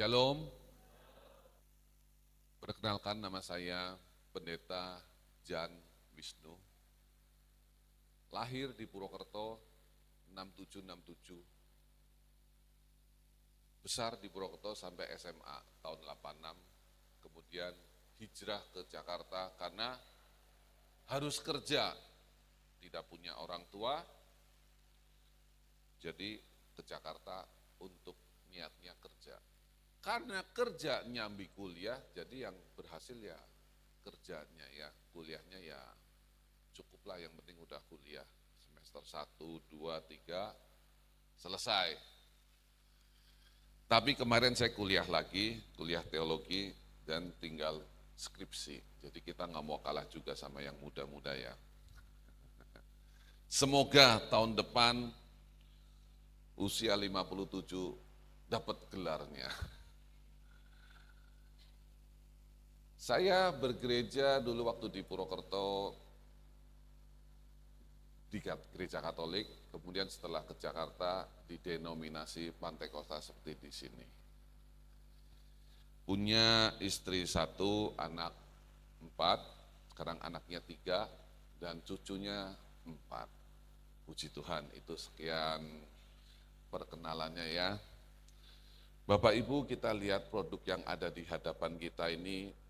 Shalom, perkenalkan nama saya Pendeta Jan Wisnu, lahir di Purwokerto 6767, besar di Purwokerto sampai SMA tahun 86, kemudian hijrah ke Jakarta karena harus kerja, tidak punya orang tua, jadi ke Jakarta untuk niatnya kerja. Karena kerja nyambi kuliah, jadi yang berhasil ya kerjanya ya, kuliahnya ya cukuplah, yang penting udah kuliah. Semester 1, 2, 3, selesai. Tapi kemarin saya kuliah lagi, kuliah teologi dan tinggal skripsi. Jadi kita nggak mau kalah juga sama yang muda-muda ya. Semoga tahun depan usia 57 dapat gelarnya. Saya bergereja dulu waktu di Purwokerto di gereja Katolik, kemudian setelah ke Jakarta di denominasi Pantekosta seperti di sini. Punya istri 1, anak 4, sekarang anaknya 3, dan cucunya 4. Puji Tuhan, itu sekian perkenalannya ya. Bapak Ibu, kita lihat produk yang ada di hadapan kita ini,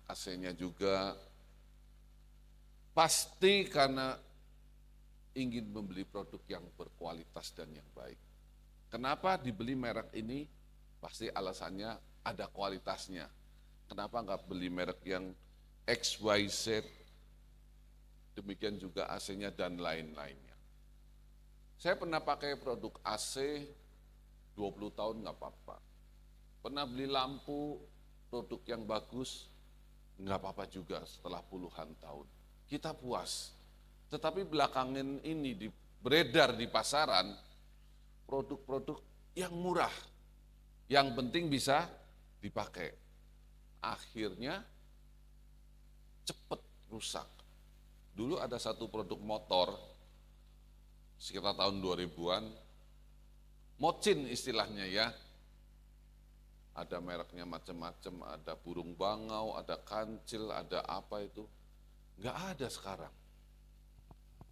AC-nya juga pasti karena ingin membeli produk yang berkualitas dan yang baik. Kenapa dibeli merek ini? Pasti alasannya ada kualitasnya. Kenapa nggak beli merek yang XYZ, demikian juga AC-nya dan lain-lainnya. Saya pernah pakai produk AC 20 tahun nggak apa-apa. Pernah beli lampu, produk yang bagus, nggak apa-apa juga setelah puluhan tahun. Kita puas. Tetapi belakangan ini beredar di pasaran produk-produk yang murah, yang penting bisa dipakai. Akhirnya cepat rusak. Dulu ada satu produk motor, sekitar tahun 2000-an, mocin istilahnya ya, ada mereknya macam-macam, ada burung bangau, ada kancil, ada apa itu. Nggak ada sekarang.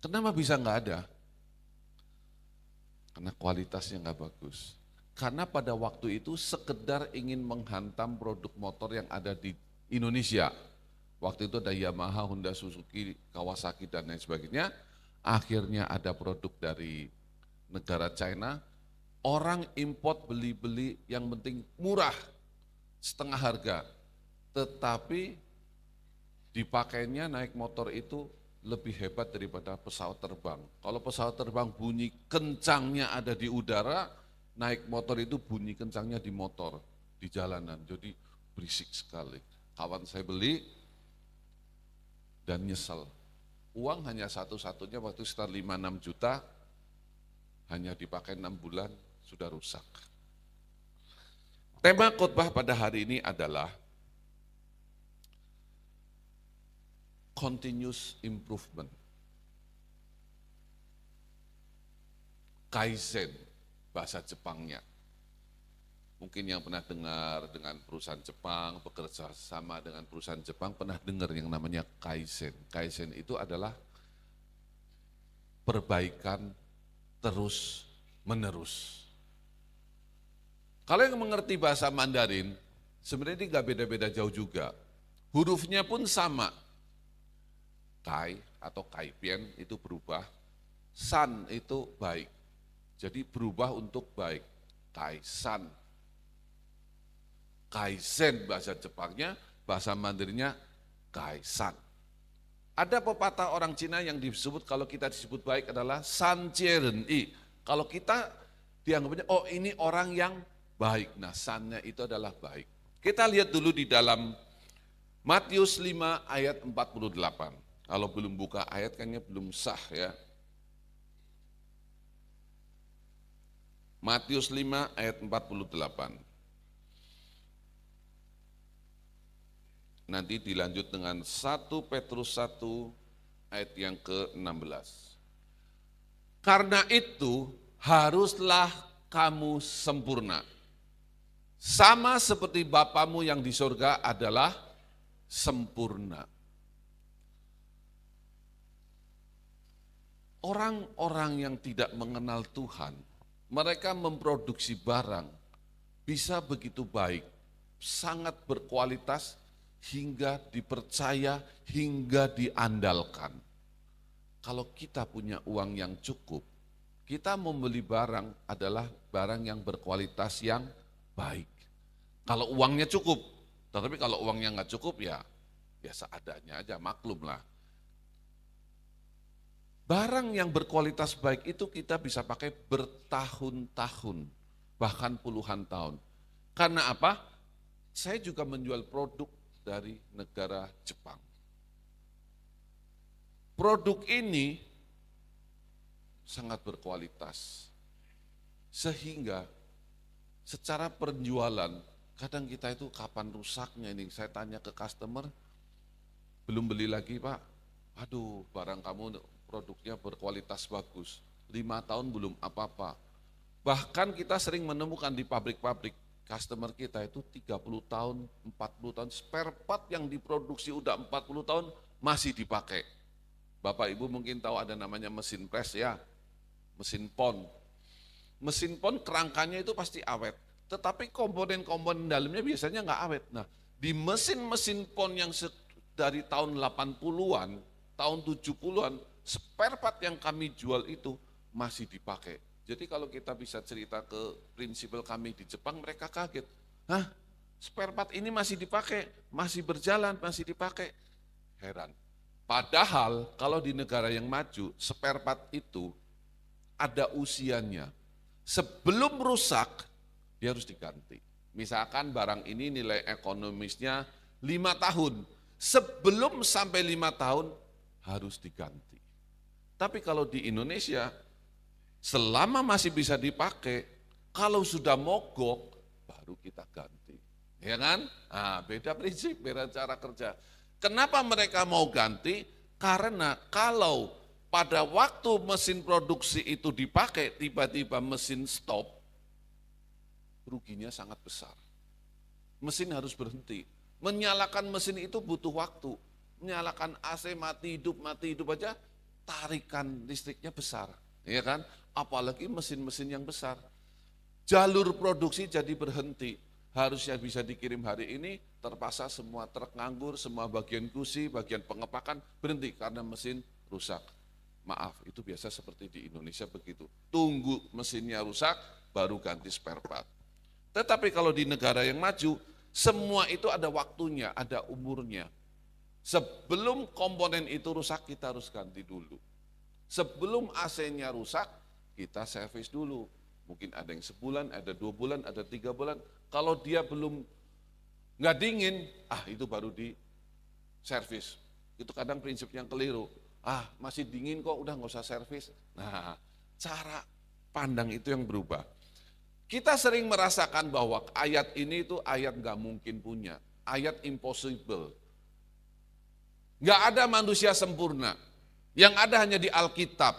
Kenapa bisa nggak ada? Karena kualitasnya nggak bagus. Karena pada waktu itu sekedar ingin menghantam produk motor yang ada di Indonesia. Waktu itu ada Yamaha, Honda, Suzuki, Kawasaki, dan lain sebagainya. Akhirnya ada produk dari negara China, orang import beli-beli yang penting murah, setengah harga, tetapi dipakainya naik motor itu lebih hebat daripada pesawat terbang. Kalau pesawat terbang bunyi kencangnya ada di udara, naik motor itu bunyi kencangnya di motor, di jalanan, jadi berisik sekali. Kawan saya beli dan nyesel. Uang hanya satu-satunya waktu sekitar 5-6 juta, hanya dipakai 6 bulan, sudah rusak. Tema khotbah pada hari ini adalah continuous improvement. Kaizen, bahasa Jepangnya. Mungkin yang pernah dengar dengan perusahaan Jepang, bekerja sama dengan perusahaan Jepang, pernah dengar yang namanya Kaizen. Kaizen itu adalah perbaikan terus menerus. Kalau yang mengerti bahasa Mandarin, sebenarnya ini nggak beda-beda jauh juga. Hurufnya pun sama. Kai atau Kaipian itu berubah, San itu baik. Jadi berubah untuk baik. Kaisan. Kaizen bahasa Jepangnya, bahasa Mandarinnya Kaisan. Ada pepatah orang Cina yang disebut kalau kita disebut baik adalah San Jie Ren I. Kalau kita dianggapnya, oh ini orang yang baik. Nah, sannya itu adalah baik. Kita lihat dulu di dalam Matius 5 ayat 48. Kalau belum buka ayat kayaknya belum sah ya. Matius 5 ayat 48. Nanti dilanjut dengan 1 Petrus 1 ayat yang ke-16. Karena itu haruslah kamu sempurna. Sama seperti Bapamu yang di surga adalah sempurna. Orang-orang yang tidak mengenal Tuhan, mereka memproduksi barang bisa begitu baik, sangat berkualitas, hingga dipercaya, hingga diandalkan. Kalau kita punya uang yang cukup, kita membeli barang adalah barang yang berkualitas yang baik. Kalau uangnya cukup, tetapi kalau uangnya nggak cukup ya seadanya aja, maklum lah. Barang yang berkualitas baik itu kita bisa pakai bertahun-tahun, bahkan puluhan tahun. Karena apa? Saya juga menjual produk dari negara Jepang. Produk ini sangat berkualitas, sehingga secara penjualan, kadang kita itu kapan rusaknya ini, saya tanya ke customer, belum beli lagi Pak, aduh barang kamu produknya berkualitas bagus, 5 tahun belum apa-apa. Bahkan kita sering menemukan di pabrik-pabrik, customer kita itu 30 tahun, 40 tahun, spare part yang diproduksi udah 40 tahun masih dipakai. Bapak Ibu mungkin tahu ada namanya mesin press ya, mesin pon. Mesin pon kerangkanya itu pasti awet, tetapi komponen-komponen dalamnya biasanya nggak awet. Nah, di mesin-mesin pon yang dari tahun 80-an, tahun 70-an, spare part yang kami jual itu masih dipakai. Jadi kalau kita bisa cerita ke prinsipal kami di Jepang, mereka kaget. Hah, spare part ini masih dipakai, masih berjalan, masih dipakai. Heran. Padahal kalau di negara yang maju, spare part itu ada usianya. Sebelum rusak, dia harus diganti. Misalkan barang ini nilai ekonomisnya 5 tahun. Sebelum sampai 5 tahun harus diganti. Tapi kalau di Indonesia, selama masih bisa dipakai, kalau sudah mogok, baru kita ganti. Ya kan? Nah, beda prinsip, beda cara kerja. Kenapa mereka mau ganti? Karena kalau pada waktu mesin produksi itu dipakai, tiba-tiba mesin stop, ruginya sangat besar. Mesin harus berhenti. Menyalakan mesin itu butuh waktu. Menyalakan AC mati hidup aja, tarikan listriknya besar, ya kan? Apalagi mesin-mesin yang besar. Jalur produksi jadi berhenti. Harusnya bisa dikirim hari ini, terpaksa semua truk nganggur, semua bagian gusi, bagian pengepakan berhenti karena mesin rusak. Maaf, itu biasa seperti di Indonesia begitu. Tunggu mesinnya rusak, baru ganti spare part. Tetapi kalau di negara yang maju, semua itu ada waktunya, ada umurnya. Sebelum komponen itu rusak, kita harus ganti dulu. Sebelum AC-nya rusak, kita servis dulu. Mungkin ada yang sebulan, ada 2 bulan, ada 3 bulan. Kalau dia belum nggak dingin, itu baru di servis. Itu kadang prinsip yang keliru. Masih dingin kok, udah nggak usah servis. Nah, cara pandang itu yang berubah. Kita sering merasakan bahwa ayat ini itu ayat nggak mungkin punya, ayat impossible. Nggak ada manusia sempurna, yang ada hanya di Alkitab.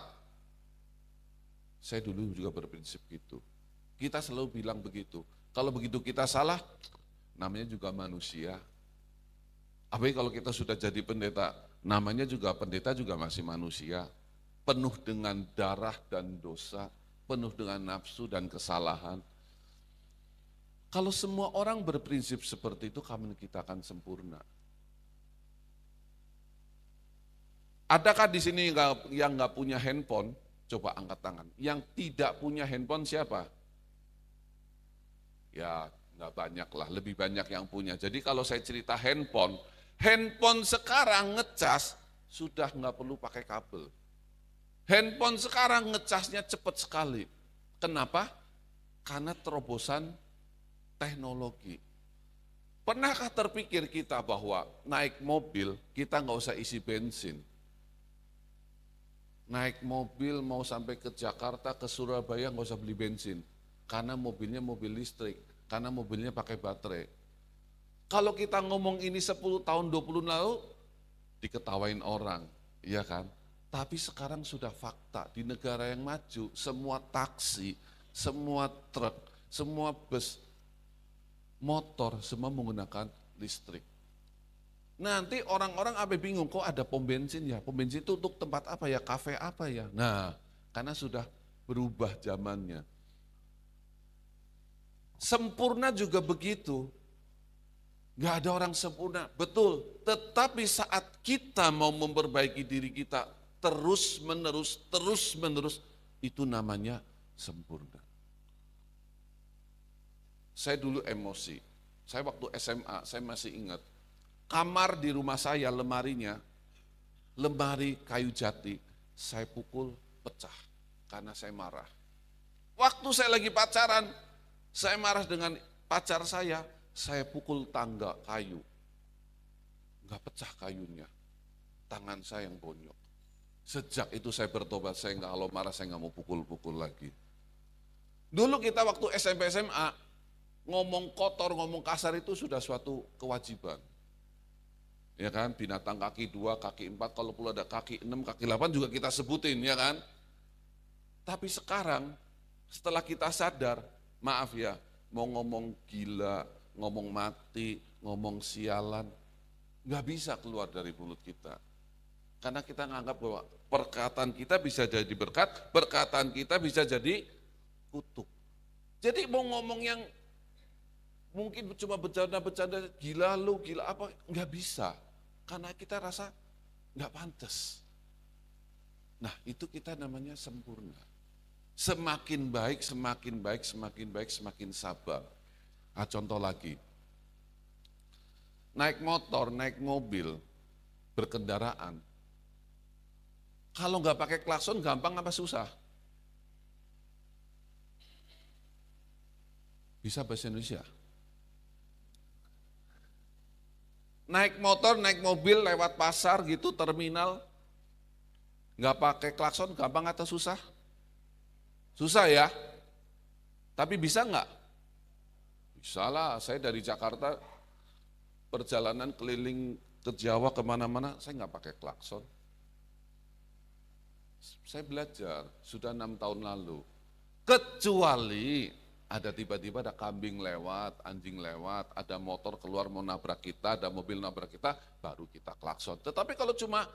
Saya dulu juga berprinsip gitu. Kita selalu bilang begitu. Kalau begitu kita salah, namanya juga manusia. Apalagi kalau kita sudah jadi pendeta, namanya juga pendeta juga masih manusia. Penuh dengan darah dan dosa, penuh dengan nafsu dan kesalahan. Kalau semua orang berprinsip seperti itu, kita akan sempurna. Adakah di sini yang nggak punya handphone? Coba angkat tangan. Yang tidak punya handphone siapa? Ya nggak banyak lah, lebih banyak yang punya. Jadi kalau saya cerita handphone sekarang ngecas sudah nggak perlu pakai kabel. Handphone sekarang ngecasnya cepat sekali. Kenapa? Karena terobosan teknologi. Pernahkah terpikir kita bahwa naik mobil kita nggak usah isi bensin? Naik mobil mau sampai ke Jakarta, ke Surabaya nggak usah beli bensin. Karena mobilnya mobil listrik, karena mobilnya pakai baterai. Kalau kita ngomong ini 10 tahun, 20 lalu, diketawain orang, iya kan? Tapi sekarang sudah fakta, di negara yang maju, semua taksi, semua truk, semua bus, motor, semua menggunakan listrik. Nanti orang-orang bingung, kok ada pom bensin ya? Pom bensin itu untuk tempat apa ya? Kafe apa ya? Nah, karena sudah berubah zamannya. Sempurna juga begitu. Gak ada orang sempurna, betul. Tetapi saat kita mau memperbaiki diri kita terus menerus, itu namanya sempurna. Saya dulu emosi. Saya waktu SMA, saya masih ingat. Kamar di rumah saya, lemari kayu jati, saya pukul pecah karena saya marah. Waktu saya lagi pacaran, saya marah dengan pacar saya pukul tangga kayu. Enggak pecah kayunya, tangan saya yang bonyok. Sejak itu saya bertobat, saya enggak, kalau marah saya enggak mau pukul-pukul lagi. Dulu kita waktu SMP SMA, ngomong kotor, ngomong kasar itu sudah suatu kewajiban. Ya kan, binatang kaki 2, kaki 4, kalau perlu ada kaki 6, kaki 8 juga kita sebutin, ya kan. Tapi sekarang, setelah kita sadar, maaf ya, mau ngomong gila, ngomong mati, ngomong sialan, nggak bisa keluar dari mulut kita. Karena kita nganggap bahwa perkataan kita bisa jadi berkat, perkataan kita bisa jadi kutuk. Jadi mau ngomong yang mungkin cuma bercanda-bercanda, gila lu, gila apa, nggak bisa. Karena kita rasa nggak pantas. Nah itu kita namanya sempurna. Semakin baik, semakin sabar. Nah, contoh lagi, naik motor, naik mobil, berkendaraan. Kalau nggak pakai klakson gampang apa susah? Bisa bahasa Indonesia? Naik motor, naik mobil lewat pasar gitu, terminal, nggak pakai klakson gampang atau susah? Susah ya? Tapi bisa nggak? Bisa lah, saya dari Jakarta perjalanan keliling ke Jawa kemana-mana, saya nggak pakai klakson. Saya belajar, sudah 6 tahun lalu. Kecuali ada tiba-tiba ada kambing lewat, anjing lewat, ada motor keluar mau nabrak kita, ada mobil nabrak kita, baru kita klakson. Tetapi kalau cuma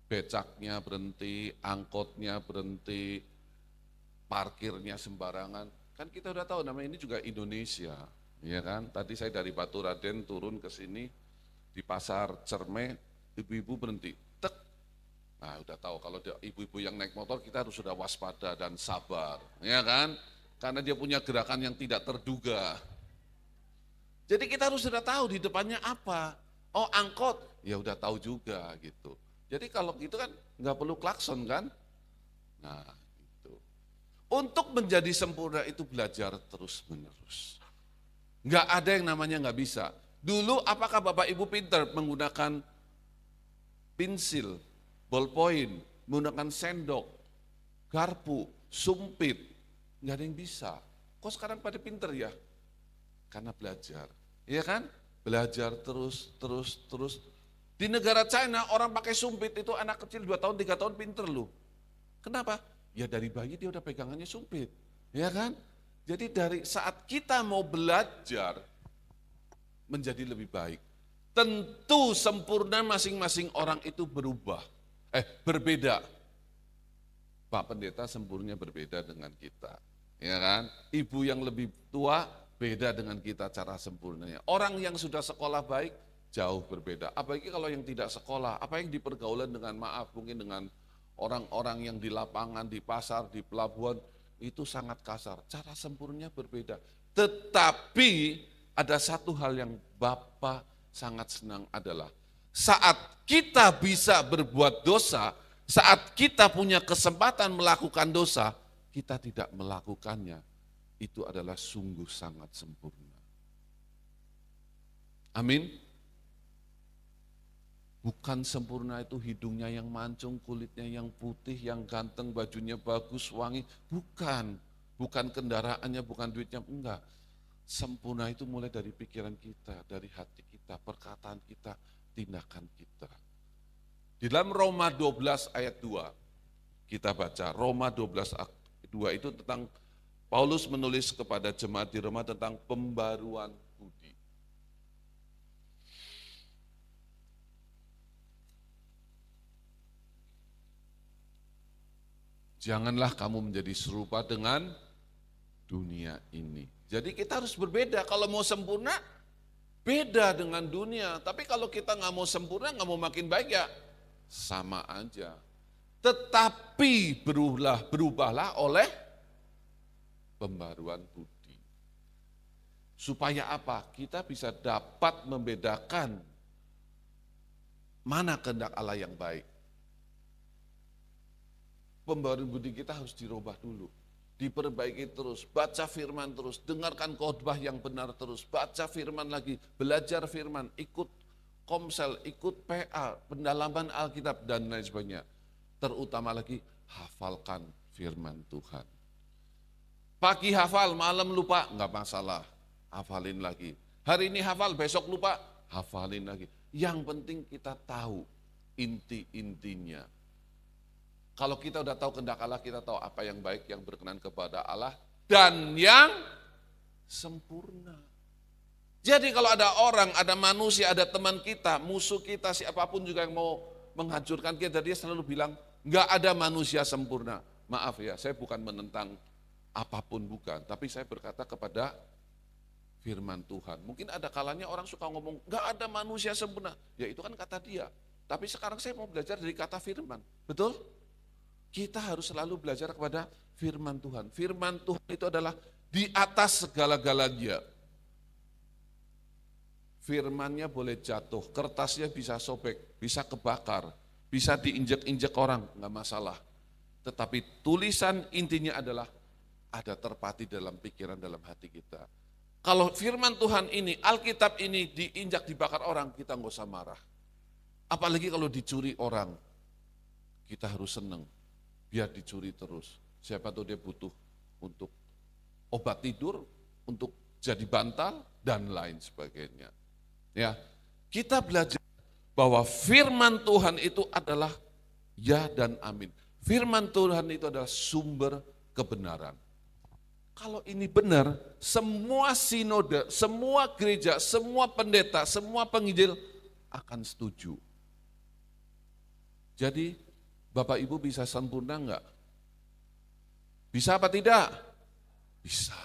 becaknya berhenti, angkotnya berhenti, parkirnya sembarangan, kan kita udah tahu namanya ini juga Indonesia, ya kan? Tadi saya dari Baturaden turun ke sini, di pasar Cerme, ibu-ibu berhenti, tek. Nah udah tahu kalau ibu-ibu yang naik motor kita harus sudah waspada dan sabar, ya kan? Karena dia punya gerakan yang tidak terduga. Jadi kita harus sudah tahu di depannya apa. Oh angkot, ya udah tahu juga gitu. Jadi kalau gitu kan nggak perlu klakson kan. Nah itu. Untuk menjadi sempurna itu belajar terus menerus. Nggak ada yang namanya nggak bisa. Dulu apakah Bapak Ibu pintar menggunakan pensil, ballpoint, menggunakan sendok, garpu, sumpit, nggak ada yang bisa. Kok sekarang pada pinter ya? Karena belajar, iya kan? Belajar terus. Di negara China orang pakai sumpit itu anak kecil 2 tahun, 3 tahun pinter loh. Kenapa? Ya dari bayi dia udah pegangannya sumpit, ya kan? Jadi dari saat kita mau belajar menjadi lebih baik, tentu sempurna masing-masing orang itu berbeda. Pak Pendeta sempurna berbeda dengan kita. Ya kan? Ibu yang lebih tua beda dengan kita cara sempurnanya. Orang yang sudah sekolah baik jauh berbeda. Apalagi kalau yang tidak sekolah, apa yang dipergaulan dengan mungkin dengan orang-orang yang di lapangan, di pasar, di pelabuhan, itu sangat kasar. Cara sempurnanya berbeda. Tetapi ada satu hal yang Bapak sangat senang adalah saat kita bisa berbuat dosa, saat kita punya kesempatan melakukan dosa, kita tidak melakukannya, itu adalah sungguh sangat sempurna. Amin. Bukan sempurna itu hidungnya yang mancung, kulitnya yang putih, yang ganteng, bajunya bagus, wangi. Bukan kendaraannya, bukan duitnya, enggak. Sempurna itu mulai dari pikiran kita, dari hati kita, perkataan kita, tindakan kita. Di dalam Roma 12 ayat 2, kita baca Roma 12 ayat 2 itu tentang Paulus menulis kepada jemaat di Roma tentang pembaruan budi. Janganlah kamu menjadi serupa dengan dunia ini. Jadi kita harus berbeda. Kalau mau sempurna, beda dengan dunia. Tapi kalau kita nggak mau sempurna, nggak mau makin baik ya sama aja. Tetapi berubahlah oleh pembaruan budi. Supaya apa? Kita bisa dapat membedakan mana kehendak Allah yang baik. Pembaruan budi kita harus dirubah dulu. Diperbaiki terus, baca firman terus, dengarkan khotbah yang benar terus, baca firman lagi, belajar firman, ikut komsel, ikut PA, pendalaman Alkitab dan lain sebagainya. Terutama lagi, hafalkan firman Tuhan. Pagi hafal, malam lupa, enggak masalah, hafalin lagi. Hari ini hafal, besok lupa, hafalin lagi. Yang penting kita tahu inti-intinya. Kalau kita udah tahu kehendak Allah, kita tahu apa yang baik, yang berkenan kepada Allah, dan yang sempurna. Jadi kalau ada orang, ada manusia, ada teman kita, musuh kita, siapapun juga yang mau menghancurkan kita, dia selalu bilang, enggak ada manusia sempurna. Maaf ya, saya bukan menentang apapun bukan, tapi saya berkata kepada firman Tuhan. Mungkin ada kalanya orang suka ngomong, enggak ada manusia sempurna. Ya itu kan kata dia. Tapi sekarang saya mau belajar dari kata firman. Betul? Kita harus selalu belajar kepada firman Tuhan. Firman Tuhan itu adalah di atas segala-galanya. Firmannya boleh jatuh, kertasnya bisa sobek, bisa kebakar, bisa diinjek-injek orang, enggak masalah. Tetapi tulisan intinya adalah ada terpati dalam pikiran, dalam hati kita. Kalau firman Tuhan ini, Alkitab ini diinjak, dibakar orang, kita enggak usah marah. Apalagi kalau dicuri orang, kita harus senang. Biar dicuri terus. Siapa tahu dia butuh untuk obat tidur, untuk jadi bantal, dan lain sebagainya. Ya, kita belajar bahwa firman Tuhan itu adalah ya dan amin. Firman Tuhan itu adalah sumber kebenaran. Kalau ini benar, semua sinode, semua gereja, semua pendeta, semua penginjil akan setuju. Jadi, Bapak Ibu bisa sempurna enggak? Bisa apa tidak? Bisa.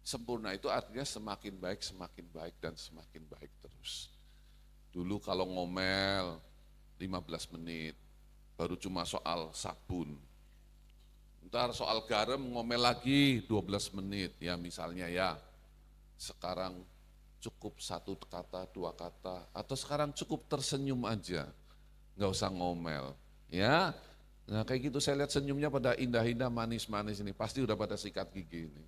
Sempurna itu artinya semakin baik, dan semakin baik terus. Dulu kalau ngomel 15 menit, baru cuma soal sabun. Ntar soal garam ngomel lagi 12 menit, ya misalnya ya. Sekarang cukup 1 kata, 2 kata, atau sekarang cukup tersenyum aja, nggak usah ngomel. Ya, nah kayak gitu saya lihat senyumnya pada indah-indah, manis-manis ini, pasti udah pada sikat gigi ini.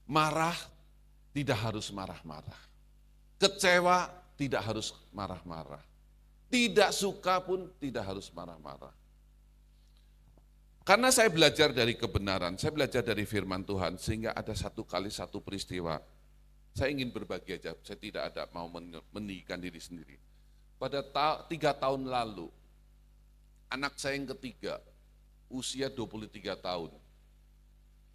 Marah tidak harus marah-marah. Kecewa tidak harus marah-marah. Tidak suka pun tidak harus marah-marah. Karena saya belajar dari kebenaran, saya belajar dari firman Tuhan, sehingga ada satu kali satu peristiwa. Saya ingin berbagi aja, saya tidak ada mau meninggikan diri sendiri. Pada 3 tahun lalu, anak saya yang ketiga, usia 23 tahun.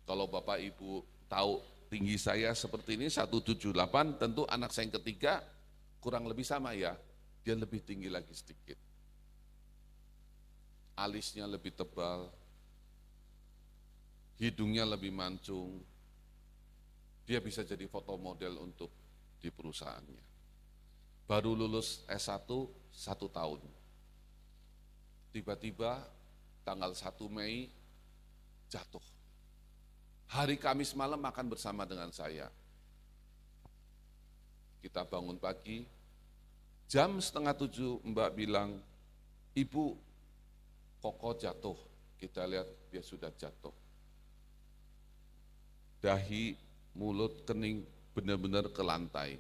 Kalau Bapak Ibu tahu tinggi saya seperti ini, 178, tentu anak saya yang ketiga kurang lebih sama ya, dia lebih tinggi lagi sedikit. Alisnya lebih tebal, hidungnya lebih mancung, dia bisa jadi foto model untuk di perusahaannya. Baru lulus S1 1 tahun. Tiba-tiba tanggal 1 Mei jatuh. Hari Kamis malam makan bersama dengan saya. Kita bangun pagi, jam 6:30 Mbak bilang, Ibu, Koko jatuh. Kita lihat dia sudah jatuh. Dahi, mulut, kening benar-benar ke lantai.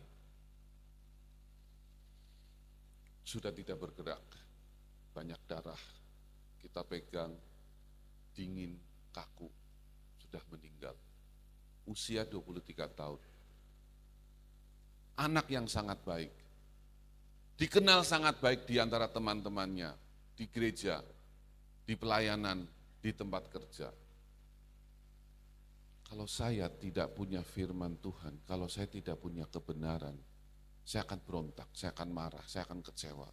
Sudah tidak bergerak, banyak darah. Kita pegang, dingin, kaku, sudah meninggal. Usia 23 tahun. Anak yang sangat baik. Dikenal sangat baik di antara teman-temannya, di gereja, di pelayanan, di tempat kerja. Kalau saya tidak punya firman Tuhan, kalau saya tidak punya kebenaran, saya akan berontak, saya akan marah, saya akan kecewa.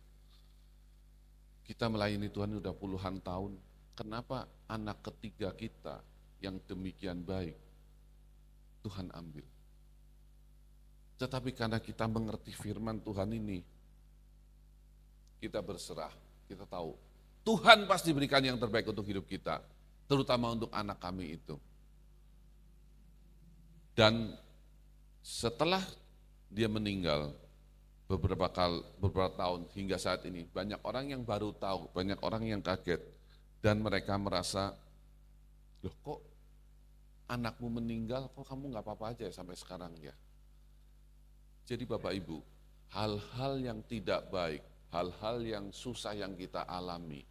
Kita melayani Tuhan sudah puluhan tahun. Kenapa anak ketiga kita yang demikian baik Tuhan ambil? Tetapi karena kita mengerti firman Tuhan ini, kita berserah, kita tahu Tuhan pasti berikan yang terbaik untuk hidup kita, terutama untuk anak kami itu. Dan setelah dia meninggal beberapa tahun hingga saat ini, banyak orang yang baru tahu, banyak orang yang kaget, dan mereka merasa, loh kok anakmu meninggal, kok kamu nggak apa-apa aja sampai sekarang ya? Jadi Bapak Ibu, hal-hal yang tidak baik, hal-hal yang susah yang kita alami,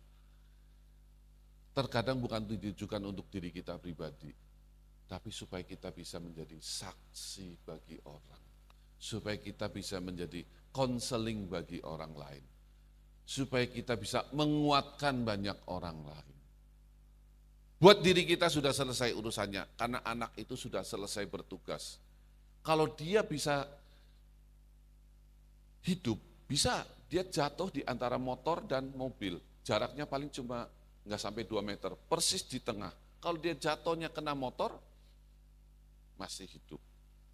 terkadang bukan ditujukan untuk diri kita pribadi, tapi supaya kita bisa menjadi saksi bagi orang, supaya kita bisa menjadi konseling bagi orang lain, supaya kita bisa menguatkan banyak orang lain. Buat diri kita sudah selesai urusannya, karena anak itu sudah selesai bertugas. Kalau dia bisa hidup, bisa dia jatuh di antara motor dan mobil, jaraknya paling cuma nggak sampai 2 meter, persis di tengah. Kalau dia jatuhnya kena motor, masih hidup,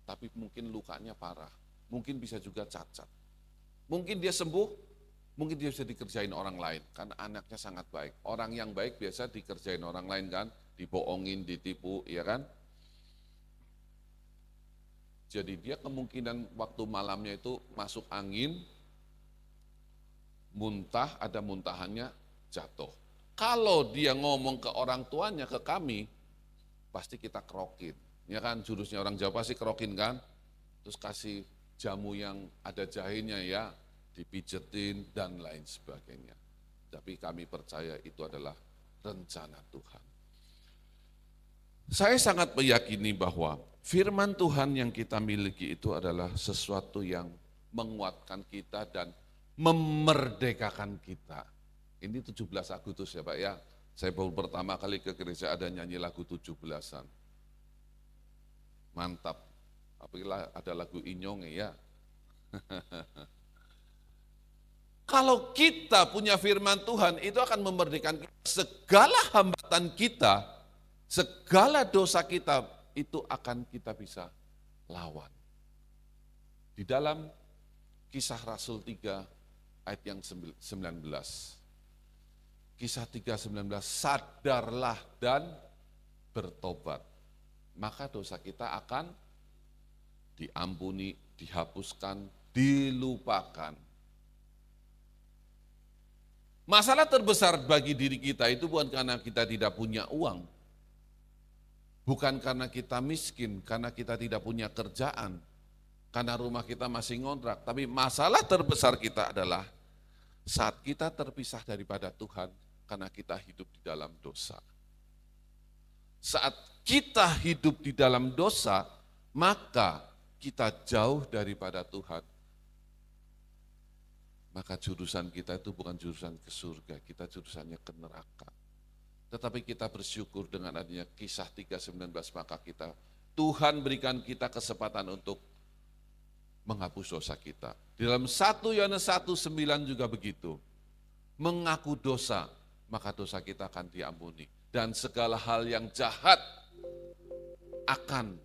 tapi mungkin lukanya parah, mungkin bisa juga cacat. Mungkin dia sembuh, mungkin dia bisa dikerjain orang lain, karena anaknya sangat baik. Orang yang baik biasa dikerjain orang lain kan, dibohongin, ditipu, ya kan? Jadi dia kemungkinan waktu malamnya itu masuk angin, muntah, ada muntahannya, jatuh. Kalau dia ngomong ke orang tuanya, ke kami, pasti kita kerokin. Ya kan, jurusnya orang Jawa pasti kerokin kan, terus kasih jamu yang ada jahenya ya, dipijetin dan lain sebagainya. Tapi kami percaya itu adalah rencana Tuhan. Saya sangat meyakini bahwa firman Tuhan yang kita miliki itu adalah sesuatu yang menguatkan kita dan memerdekakan kita. Ini 17 Agustus ya Pak ya, saya baru pertama kali ke gereja ada nyanyi lagu 17-an. Mantap, apabila ada lagu Inyong ya. Kalau kita punya firman Tuhan, itu akan memerdekakan kita. Segala hambatan kita, segala dosa kita, itu akan kita bisa lawan. Di dalam Kisah Rasul 3 ayat yang 19. Kisah 3:19, sadarlah dan bertobat. Maka dosa kita akan diampuni, dihapuskan, dilupakan. Masalah terbesar bagi diri kita itu bukan karena kita tidak punya uang, bukan karena kita miskin, karena kita tidak punya kerjaan, karena rumah kita masih ngontrak, tapi masalah terbesar kita adalah saat kita terpisah daripada Tuhan karena kita hidup di dalam dosa. Saat kita hidup di dalam dosa, maka kita jauh daripada Tuhan. Maka jurusan kita itu bukan jurusan ke surga, kita jurusannya ke neraka. Tetapi kita bersyukur dengan adanya Kisah 3:19, maka Tuhan berikan kita kesempatan untuk menghapus dosa kita. Di dalam 1 Yohanes 1:9 juga begitu. Mengaku dosa, maka dosa kita akan diampuni. Dan segala hal yang jahat akan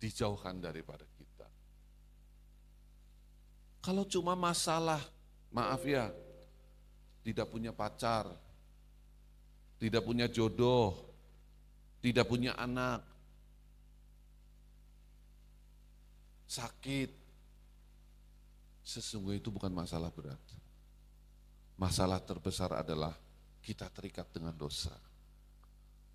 dijauhkan daripada kita. Kalau cuma masalah, maaf ya, tidak punya pacar, tidak punya jodoh, tidak punya anak, sakit, sesungguhnya itu bukan masalah berat. Masalah terbesar adalah kita terikat dengan dosa.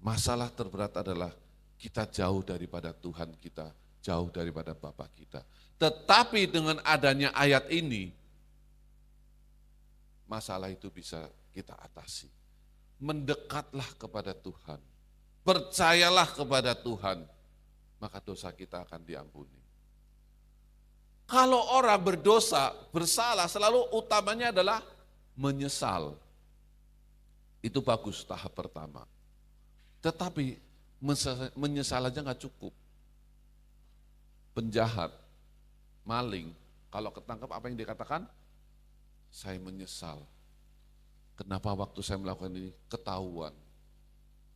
Masalah terberat adalah kita jauh daripada Tuhan kita, jauh daripada Bapa kita. Tetapi dengan adanya ayat ini, masalah itu bisa kita atasi. Mendekatlah kepada Tuhan, percayalah kepada Tuhan, maka dosa kita akan diampuni. Kalau orang berdosa, bersalah, selalu utamanya adalah menyesal. Itu bagus tahap pertama. Tetapi menyesal aja nggak cukup. Penjahat, maling, kalau ketangkap apa yang dikatakan? Saya menyesal. Kenapa waktu saya melakukan ini ketahuan?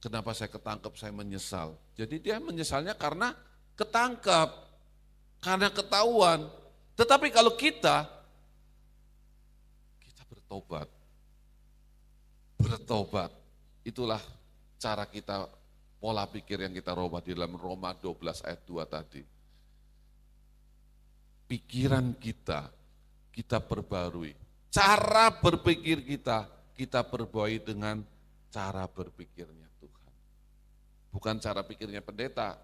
Kenapa saya ketangkep, saya menyesal. Jadi dia menyesalnya karena ketangkep, karena ketahuan. Tetapi kalau kita bertobat, itulah cara kita, pola pikir yang kita rubah di dalam Roma 12 ayat 2 tadi. Pikiran kita perbarui. Cara berpikir kita perbarui dengan cara berpikirnya Tuhan. Bukan cara pikirnya pendeta,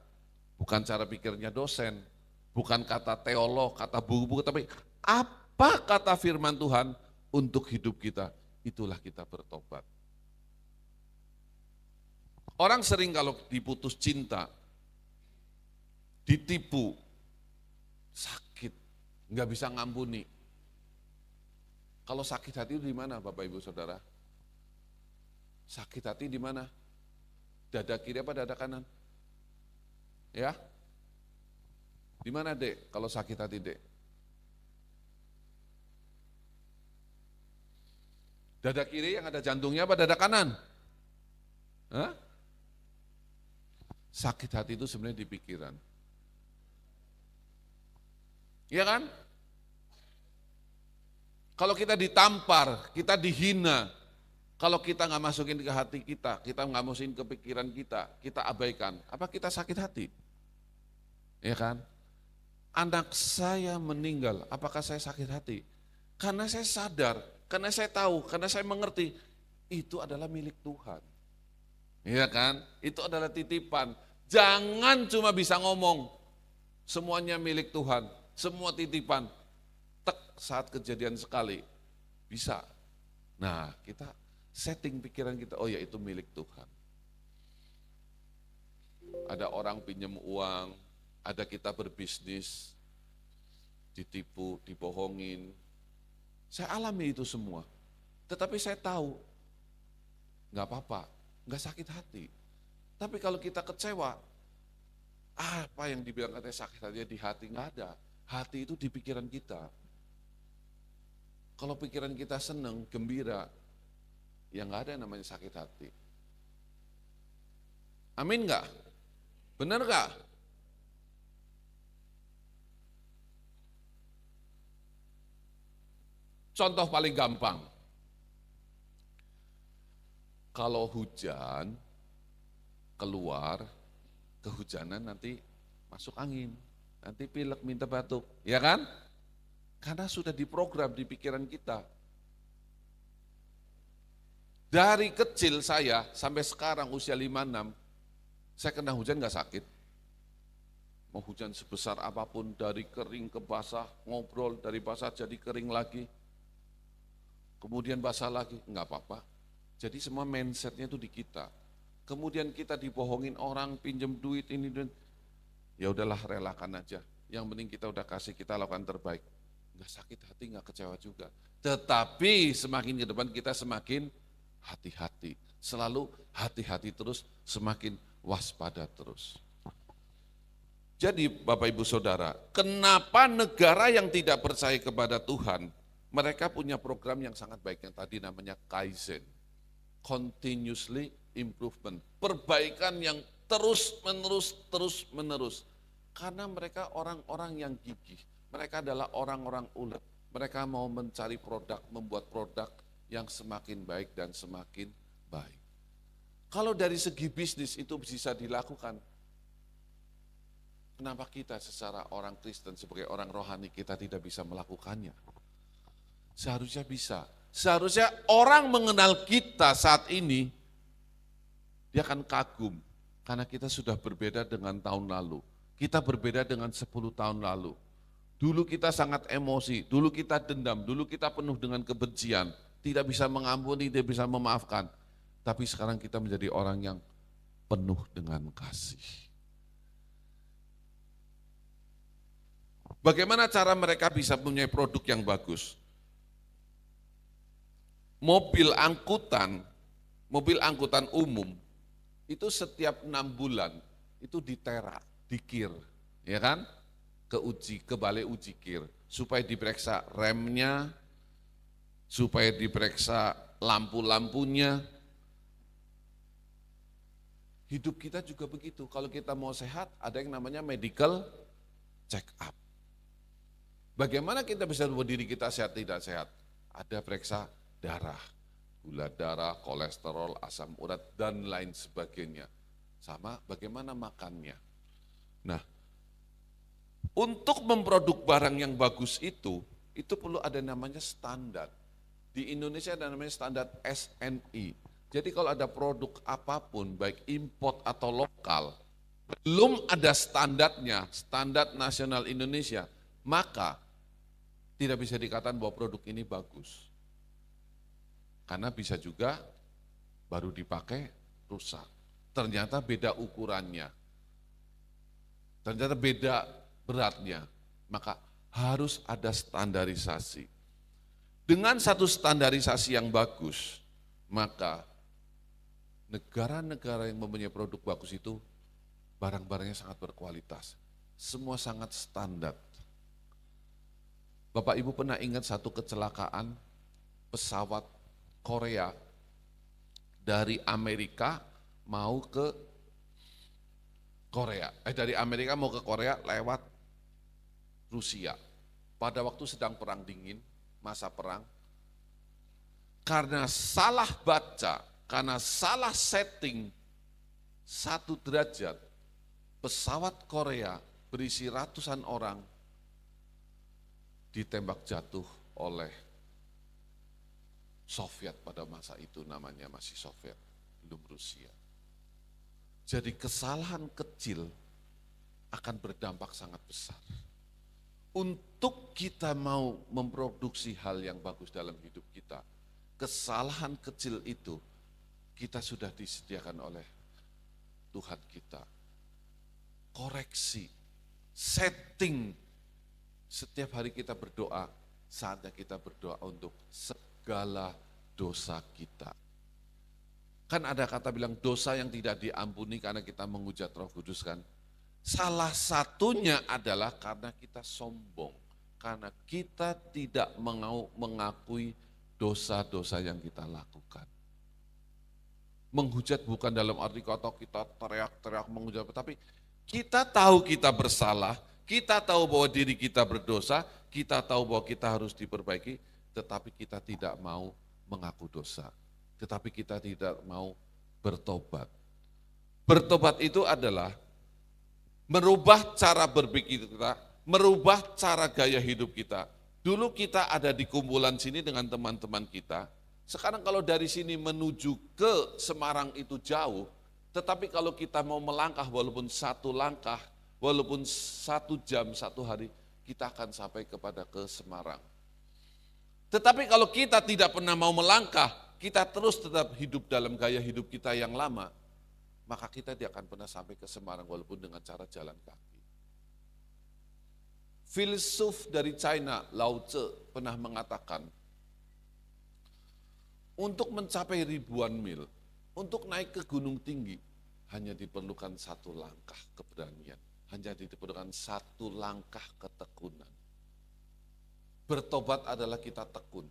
bukan cara pikirnya dosen, bukan kata teolog, kata buku-buku, tapi apa kata firman Tuhan untuk hidup kita, itulah kita bertobat. Orang sering kalau diputus cinta, ditipu, sakit, nggak bisa ngampuni. Kalau sakit hati itu di mana Bapak Ibu Saudara? Sakit hati di mana? Dada kiri apa dada kanan? Ya? Di mana Dek kalau sakit hati Dek? Dada kiri yang ada jantungnya apa dada kanan? Hah? Sakit hati itu sebenarnya di pikiran. Iya kan? Kalau kita ditampar, kita dihina, kalau kita nggak masukin ke hati kita nggak masukin ke pikiran kita abaikan, apa kita sakit hati? Ya kan? Anak saya meninggal, apakah saya sakit hati? Karena saya sadar, karena saya tahu, karena saya mengerti, itu adalah milik Tuhan. Ya kan? Itu adalah titipan. Jangan cuma bisa ngomong, semuanya milik Tuhan, semua titipan. Tek saat kejadian sekali, bisa. Nah kita setting pikiran kita, oh ya itu milik Tuhan. Ada orang pinjam uang, ada kita berbisnis, ditipu, dibohongin. Saya alami itu semua. Tetapi saya tahu, nggak apa-apa, nggak sakit hati. Tapi kalau kita kecewa, apa yang dibilang katanya sakit hatinya di hati, nggak ada. Hati itu di pikiran kita. Kalau pikiran kita senang, gembira, ya nggak ada yang namanya sakit hati. Amin nggak? Benar nggak? Contoh paling gampang, kalau hujan keluar, kehujanan nanti masuk angin, nanti pilek minta batuk, ya kan? Karena sudah diprogram di pikiran kita. Dari kecil saya sampai sekarang usia 56, saya kena hujan nggak sakit. Mau hujan sebesar apapun, dari kering ke basah, ngobrol dari basah jadi kering lagi, kemudian basah lagi, nggak apa-apa. Jadi semua mindsetnya itu di kita. Kemudian kita dibohongin orang, pinjam duit ini dan ya udahlah relakan aja. Yang penting kita udah kasih, kita lakukan terbaik. Nggak sakit hati, nggak kecewa juga. Tetapi semakin ke depan kita semakin hati-hati. Selalu hati-hati terus, semakin waspada terus. Jadi Bapak Ibu Saudara, kenapa negara yang tidak percaya kepada Tuhan, mereka punya program yang sangat baik yang tadi namanya Kaizen. Continuously improvement. Perbaikan yang terus menerus. Karena mereka orang-orang yang gigih. Mereka adalah orang-orang ulet. Mereka mau mencari produk, membuat produk yang semakin baik dan semakin baik. Kalau dari segi bisnis itu bisa dilakukan, kenapa kita secara orang Kristen, sebagai orang rohani, kita tidak bisa melakukannya? Seharusnya bisa. Seharusnya orang mengenal kita saat ini, dia akan kagum. Karena kita sudah berbeda dengan tahun lalu. Kita berbeda dengan 10 tahun lalu. Dulu kita sangat emosi, dulu kita dendam, dulu kita penuh dengan kebencian, tidak bisa mengampuni, tidak bisa memaafkan. Tapi sekarang kita menjadi orang yang penuh dengan kasih. Bagaimana cara mereka bisa punya produk yang bagus? Mobil angkutan umum, itu setiap 6 bulan, itu diterak, dikir, ya kan? Ke balai uji kir, supaya diperiksa remnya, supaya diperiksa lampu-lampunya. Hidup kita juga begitu, kalau kita mau sehat ada yang namanya medical check up. Bagaimana kita bisa membuat diri kita sehat tidak sehat? Ada periksa darah, gula darah, kolesterol, asam urat, dan lain sebagainya. Sama bagaimana makannya. Nah, untuk memproduk barang yang bagus itu perlu ada namanya standar. Di Indonesia ada namanya standar SNI. Jadi kalau ada produk apapun, baik import atau lokal, belum ada standarnya, standar nasional Indonesia, maka tidak bisa dikatakan bahwa produk ini bagus. Karena bisa juga baru dipakai rusak. Ternyata beda ukurannya, ternyata beda beratnya, maka harus ada standarisasi. Dengan satu standarisasi yang bagus, maka negara-negara yang mempunyai produk bagus itu barang-barangnya sangat berkualitas. Semua sangat standar. Bapak Ibu pernah ingat satu kecelakaan pesawat Korea dari Amerika mau ke Korea, dari Amerika mau ke Korea lewat Rusia. Pada waktu sedang perang dingin, masa perang, karena salah baca, karena salah setting 1 derajat, pesawat Korea berisi ratusan orang ditembak jatuh oleh Soviet pada masa itu, namanya masih Soviet, belum Rusia. Jadi kesalahan kecil akan berdampak sangat besar. Untuk kita mau memproduksi hal yang bagus dalam hidup kita, kesalahan kecil itu kita sudah disediakan oleh Tuhan kita. Koreksi, setting, setiap hari kita berdoa, saatnya kita berdoa untuk segala dosa kita. Kan ada kata bilang dosa yang tidak diampuni karena kita menghujat Roh Kudus kan. Salah satunya adalah karena kita sombong, karena kita tidak mau mengakui dosa-dosa yang kita lakukan. Menghujat bukan dalam arti kata kita teriak-teriak menghujat, tapi kita tahu kita bersalah, kita tahu bahwa diri kita berdosa, kita tahu bahwa kita harus diperbaiki, tetapi kita tidak mau mengaku dosa. Tetapi kita tidak mau bertobat. Bertobat itu adalah merubah cara berpikir kita, merubah cara gaya hidup kita. Dulu kita ada di kumpulan sini dengan teman-teman kita, sekarang kalau dari sini menuju ke Semarang itu jauh, tetapi kalau kita mau melangkah walaupun 1 langkah, walaupun 1 jam, 1 hari, kita akan sampai kepada ke Semarang. Tetapi kalau kita tidak pernah mau melangkah, kita terus tetap hidup dalam gaya hidup kita yang lama, maka kita tidak akan pernah sampai ke Semarang walaupun dengan cara jalan kaki. Filsuf dari China, Lao Tzu, pernah mengatakan, untuk mencapai ribuan mil, untuk naik ke gunung tinggi, hanya diperlukan 1 langkah keberanian, hanya diperlukan 1 langkah ketekunan. Bertobat adalah kita tekun.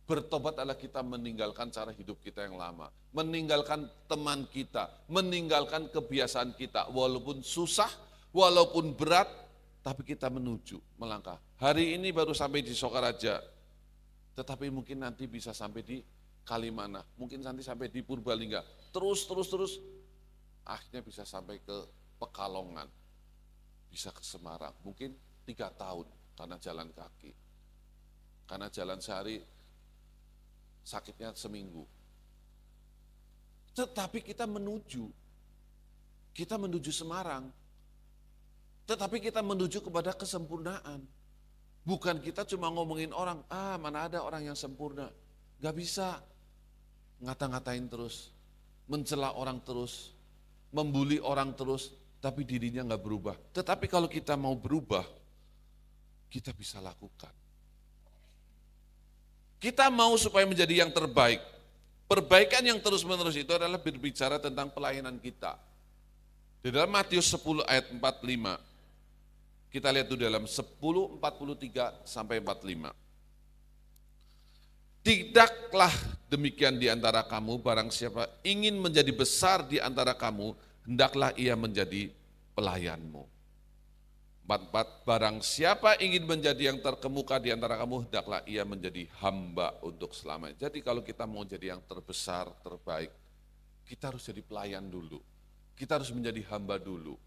Bertobat adalah kita meninggalkan cara hidup kita yang lama, meninggalkan teman kita, meninggalkan kebiasaan kita, walaupun susah, walaupun berat, tapi kita menuju, melangkah. Hari ini baru sampai di Sokaraja, tetapi mungkin nanti bisa sampai di Kalimana, mungkin nanti sampai di Purbalingga, terus, akhirnya bisa sampai ke Pekalongan, bisa ke Semarang, mungkin 3 tahun karena jalan kaki, karena jalan sehari, sakitnya seminggu. Tetapi kita menuju Semarang. Tetapi kita menuju kepada kesempurnaan. Bukan kita cuma ngomongin orang, mana ada orang yang sempurna. Gak bisa. Ngata-ngatain terus, mencela orang terus, membuli orang terus, tapi dirinya gak berubah. Tetapi kalau kita mau berubah, kita bisa lakukan. Kita mau supaya menjadi yang terbaik. Perbaikan yang terus-menerus itu adalah berbicara tentang pelayanan kita. Di dalam Matius 10 ayat 45, kita lihat itu dalam 10:43 sampai 45. Tidaklah demikian di antara kamu, barang siapa ingin menjadi besar di antara kamu, hendaklah ia menjadi pelayanmu. 44, barang siapa ingin menjadi yang terkemuka di antara kamu, hendaklah ia menjadi hamba untuk selamanya. Jadi kalau kita mau jadi yang terbesar, terbaik, kita harus jadi pelayan dulu. Kita harus menjadi hamba dulu.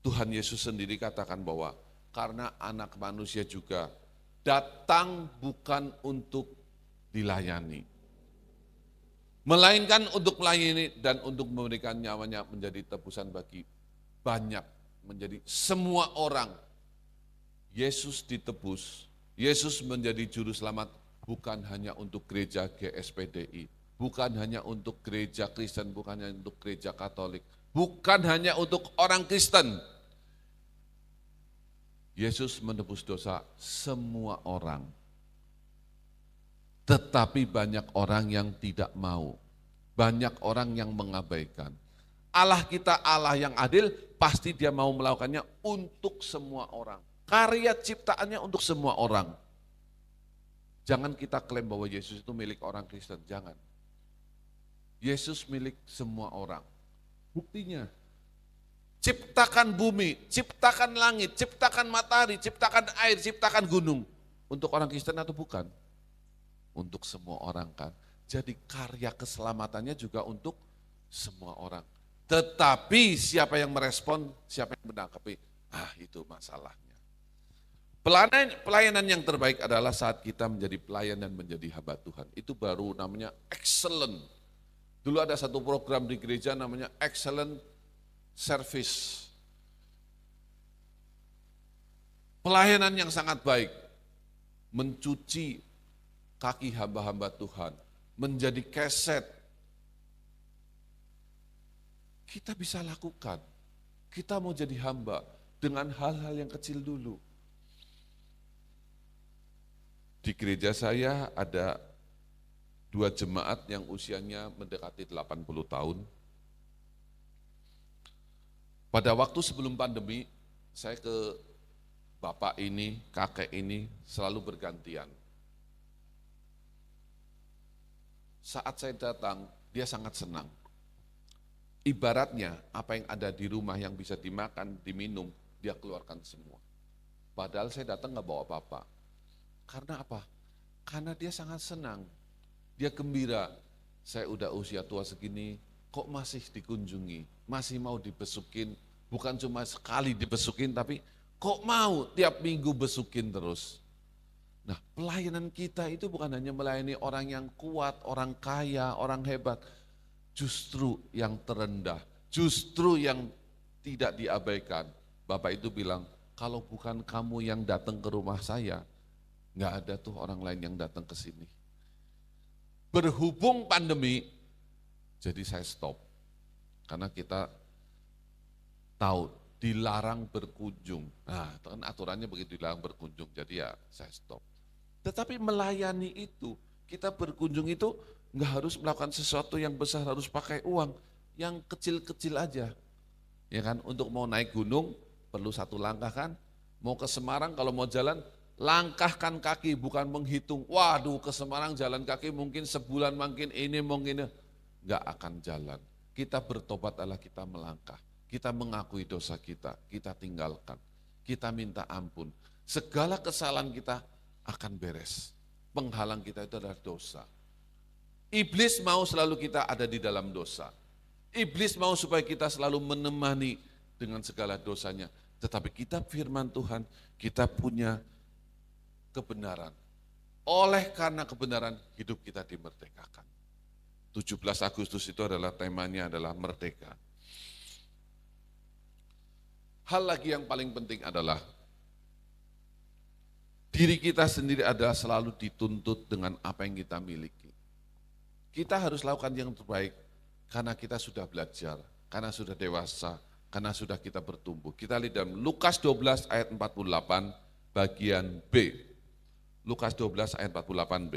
Tuhan Yesus sendiri katakan bahwa karena anak manusia juga datang bukan untuk dilayani, melainkan untuk melayani dan untuk memberikan nyawanya menjadi tebusan bagi banyak, menjadi semua orang. Yesus ditebus, Yesus menjadi juru selamat bukan hanya untuk gereja GSPDI, bukan hanya untuk gereja Kristen, bukan hanya untuk gereja Katolik, bukan hanya untuk orang Kristen. Yesus menebus dosa semua orang. Tetapi banyak orang yang tidak mau, banyak orang yang mengabaikan. Allah kita Allah yang adil, pasti dia mau melakukannya untuk semua orang. Karya ciptaannya untuk semua orang. Jangan kita klaim bahwa Yesus itu milik orang Kristen, jangan. Yesus milik semua orang. Buktinya, ciptakan bumi, ciptakan langit, ciptakan matahari, ciptakan air, ciptakan gunung. Untuk orang Kristen atau bukan? Untuk semua orang kan. Jadi karya keselamatannya juga untuk semua orang. Tetapi siapa yang merespon, siapa yang menangkapi, itu masalahnya. Pelayanan yang terbaik adalah saat kita menjadi pelayan dan menjadi hamba Tuhan. Itu baru namanya excellent. Dulu ada satu program di gereja namanya excellent service. Pelayanan yang sangat baik, mencuci kaki hamba-hamba Tuhan, menjadi keset. Kita bisa lakukan, kita mau jadi hamba dengan hal-hal yang kecil dulu. Di gereja saya ada 2 jemaat yang usianya mendekati 80 tahun. Pada waktu sebelum pandemi, saya ke bapak ini, kakek ini selalu bergantian. Saat saya datang, dia sangat senang. Ibaratnya apa yang ada di rumah yang bisa dimakan, diminum, dia keluarkan semua. Padahal saya datang nggak bawa apa-apa. Karena apa? Karena dia sangat senang. Dia gembira. Saya udah usia tua segini, kok masih dikunjungi, masih mau dibesukin, bukan cuma sekali dibesukin, tapi kok mau tiap minggu besukin terus. Nah, pelayanan kita itu bukan hanya melayani orang yang kuat, orang kaya, orang hebat, justru yang terendah, justru yang tidak diabaikan. Bapak itu bilang, kalau bukan kamu yang datang ke rumah saya, nggak ada tuh orang lain yang datang ke sini. Berhubung pandemi, jadi saya stop. Karena kita tahu dilarang berkunjung. Nah, kan aturannya begitu, dilarang berkunjung, jadi ya saya stop. Tetapi melayani itu, kita berkunjung itu nggak harus melakukan sesuatu yang besar, harus pakai uang. Yang kecil-kecil aja. Ya kan, untuk mau naik gunung perlu 1 langkah kan. Mau ke Semarang kalau mau jalan, langkahkan kaki, bukan menghitung. Waduh, ke Semarang jalan kaki mungkin sebulan, mungkin ini, mungkin ini. Nggak akan jalan. Kita bertobat adalah kita melangkah. Kita mengakui dosa kita tinggalkan. Kita minta ampun. Segala kesalahan kita akan beres. Penghalang kita itu adalah dosa. Iblis mau selalu kita ada di dalam dosa. Iblis mau supaya kita selalu menemani dengan segala dosanya. Tetapi kita firman Tuhan, kita punya kebenaran. Oleh karena kebenaran, hidup kita dimerdekakan. 17 Agustus itu adalah temanya adalah merdeka. Hal lagi yang paling penting adalah diri kita sendiri adalah selalu dituntut dengan apa yang kita miliki. Kita harus lakukan yang terbaik karena kita sudah belajar, karena sudah dewasa, karena sudah kita bertumbuh. Kita lihat dalam Lukas 12 ayat 48 bagian B. Lukas 12 ayat 48b.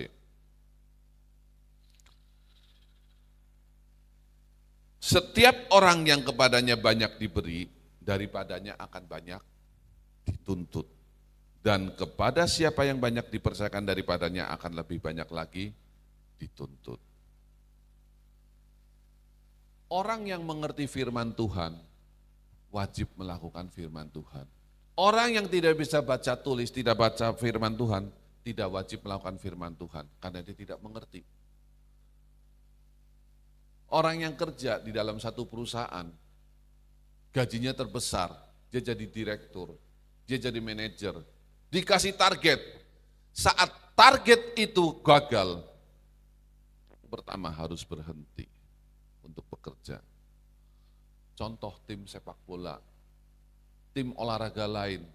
Setiap orang yang kepadanya banyak diberi, daripadanya akan banyak dituntut. Dan kepada siapa yang banyak dipercayakan daripadanya akan lebih banyak lagi dituntut. Orang yang mengerti firman Tuhan, wajib melakukan firman Tuhan. Orang yang tidak bisa baca tulis, tidak baca firman Tuhan, tidak wajib melakukan firman Tuhan, karena dia tidak mengerti. Orang yang kerja di dalam satu perusahaan, gajinya terbesar, dia jadi direktur, dia jadi manajer, dikasih target. Saat target itu gagal, pertama harus berhenti untuk bekerja. Contoh tim sepak bola, tim olahraga lain,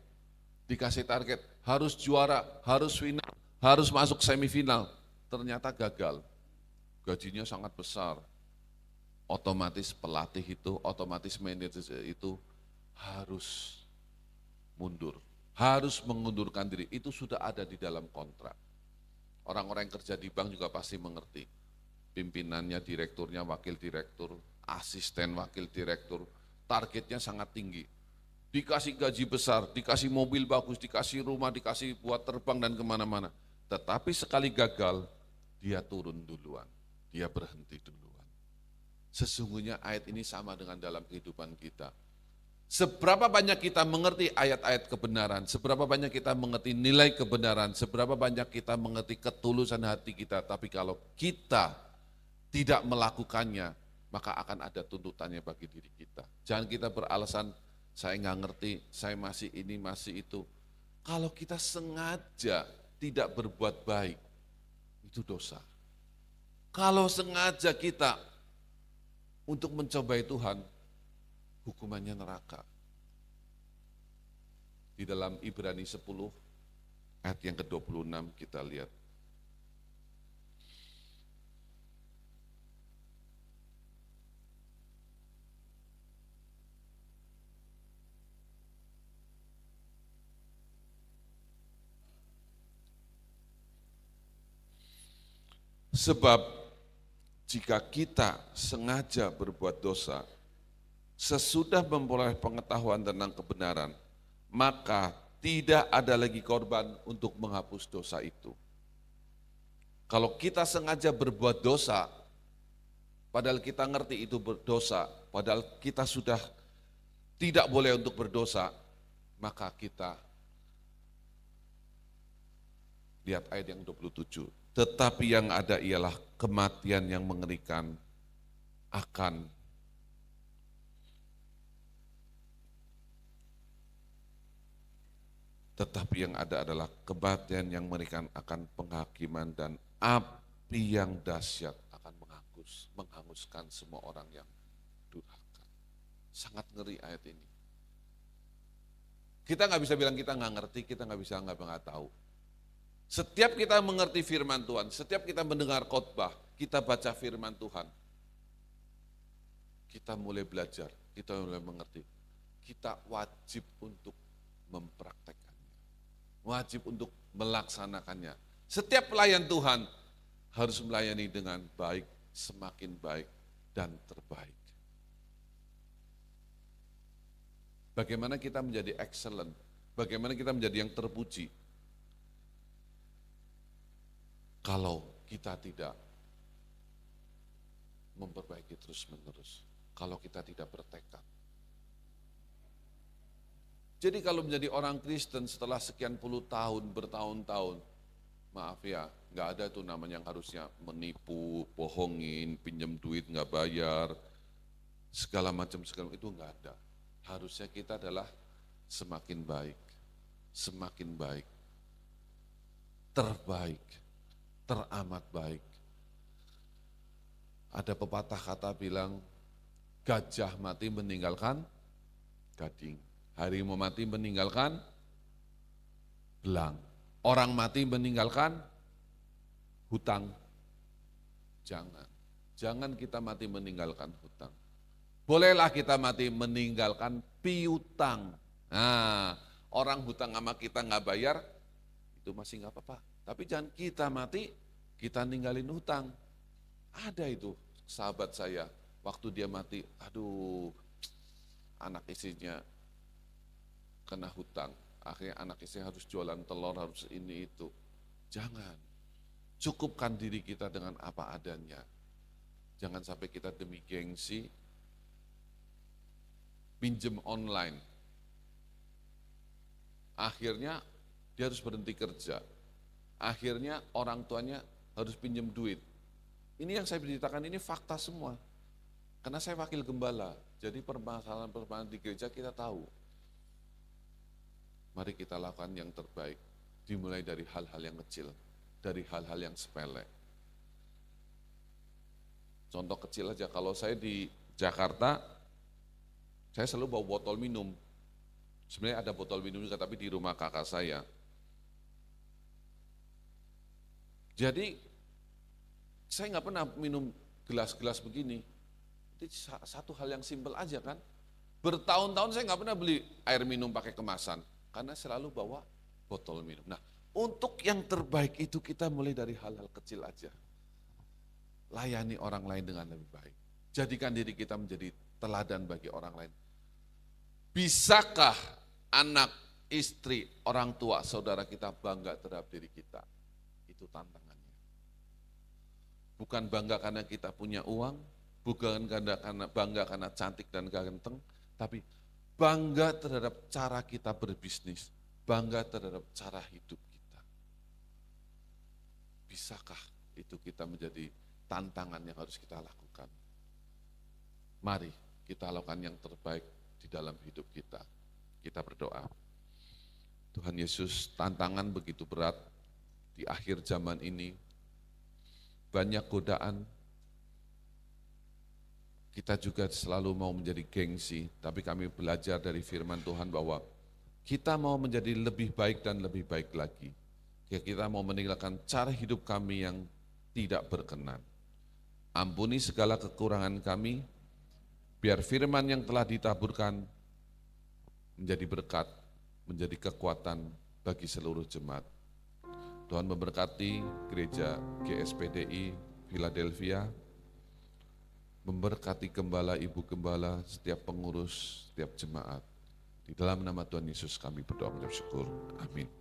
dikasih target harus juara, harus final, harus masuk semifinal, ternyata gagal. Gajinya sangat besar, otomatis pelatih itu, otomatis manajer itu harus mundur, harus mengundurkan diri. Itu sudah ada di dalam kontrak. Orang-orang yang kerja di bank juga pasti mengerti. Pimpinannya, direkturnya, wakil direktur, asisten wakil direktur, targetnya sangat tinggi. Dikasih gaji besar, dikasih mobil bagus, dikasih rumah, dikasih buat terbang dan kemana-mana. Tetapi sekali gagal, dia turun duluan, dia berhenti duluan. Sesungguhnya ayat ini sama dengan dalam kehidupan kita. Seberapa banyak kita mengerti ayat-ayat kebenaran, seberapa banyak kita mengerti nilai kebenaran, seberapa banyak kita mengerti ketulusan hati kita, tapi kalau kita tidak melakukannya, maka akan ada tuntutannya bagi diri kita. Jangan kita beralasan, saya nggak ngerti, saya masih ini, masih itu. Kalau kita sengaja tidak berbuat baik, itu dosa. Kalau sengaja kita untuk mencobai Tuhan, hukumannya neraka. Di dalam Ibrani 10, ayat yang ke-26 kita lihat. Sebab jika kita sengaja berbuat dosa, sesudah memperoleh pengetahuan tentang kebenaran, maka tidak ada lagi korban untuk menghapus dosa itu. Kalau kita sengaja berbuat dosa, padahal kita ngerti itu berdosa, padahal kita sudah tidak boleh untuk berdosa, maka kita lihat ayat yang 27. Tetapi yang ada ialah kematian yang mengerikan akan tetapi yang ada adalah kematian yang mengerikan akan penghakiman dan api yang dahsyat akan menghanguskan semua orang yang durhaka. Sangat ngeri ayat ini. Kita nggak bisa bilang kita nggak ngerti, kita nggak tahu. Setiap kita mengerti firman Tuhan, setiap kita mendengar khotbah, kita baca firman Tuhan, kita mulai belajar, kita mulai mengerti. Kita wajib untuk mempraktekkannya, wajib untuk melaksanakannya. Setiap pelayan Tuhan harus melayani dengan baik, semakin baik, dan terbaik. Bagaimana kita menjadi excellent, bagaimana kita menjadi yang terpuji, kalau kita tidak memperbaiki terus-menerus, kalau kita tidak bertekad. Jadi kalau menjadi orang Kristen setelah sekian puluh tahun, bertahun-tahun, maaf ya, nggak ada tuh namanya yang harusnya menipu, bohongin, pinjam duit nggak bayar, segala macam itu nggak ada. Harusnya kita adalah semakin baik, terbaik, teramat baik. Ada pepatah kata bilang, gajah mati meninggalkan gading, harimau mati meninggalkan belang, orang mati meninggalkan hutang. Jangan kita mati meninggalkan hutang. Bolehlah kita mati meninggalkan piutang. Nah, orang hutang sama kita nggak bayar, itu masih nggak apa-apa. Tapi jangan kita mati, kita ninggalin hutang. Ada itu sahabat saya, waktu dia mati, aduh, anak istrinya kena hutang. Akhirnya anak istrinya harus jualan telur, harus ini itu. Jangan. Cukupkan diri kita dengan apa adanya. Jangan sampai kita demi gengsi pinjem online. Akhirnya dia harus berhenti kerja. Akhirnya orang tuanya harus pinjem duit. Ini yang saya beritakan ini fakta semua. Karena saya wakil gembala, jadi permasalahan-permasalahan di gereja kita tahu. Mari kita lakukan yang terbaik, dimulai dari hal-hal yang kecil, dari hal-hal yang sepele. Contoh kecil aja, kalau saya di Jakarta, saya selalu bawa botol minum. Sebenarnya ada botol minum juga, tapi di rumah kakak saya. Jadi, saya nggak pernah minum gelas-gelas begini. Itu satu hal yang simpel aja kan. Bertahun-tahun saya nggak pernah beli air minum pakai kemasan, karena selalu bawa botol minum. Nah, untuk yang terbaik itu kita mulai dari hal-hal kecil aja. Layani orang lain dengan lebih baik. Jadikan diri kita menjadi teladan bagi orang lain. Bisakah anak, istri, orang tua, saudara kita bangga terhadap diri kita? Itu tantangannya. Bukan bangga karena kita punya uang, bukan karena bangga karena cantik dan ganteng, tapi bangga terhadap cara kita berbisnis, bangga terhadap cara hidup kita. Bisakah itu kita menjadi tantangan yang harus kita lakukan? Mari kita lakukan yang terbaik di dalam hidup kita. Kita berdoa. Tuhan Yesus, tantangan begitu berat di akhir zaman ini, banyak godaan. Kita juga selalu mau menjadi gengsi, tapi kami belajar dari firman Tuhan bahwa kita mau menjadi lebih baik dan lebih baik lagi. Kita mau meninggalkan cara hidup kami yang tidak berkenan. Ampuni segala kekurangan kami, biar firman yang telah ditaburkan menjadi berkat, menjadi kekuatan bagi seluruh jemaat. Tuhan memberkati gereja GSPDI Philadelphia, memberkati gembala, ibu gembala, setiap pengurus, setiap jemaat. Di dalam nama Tuhan Yesus kami berdoa mengucap syukur. Amin.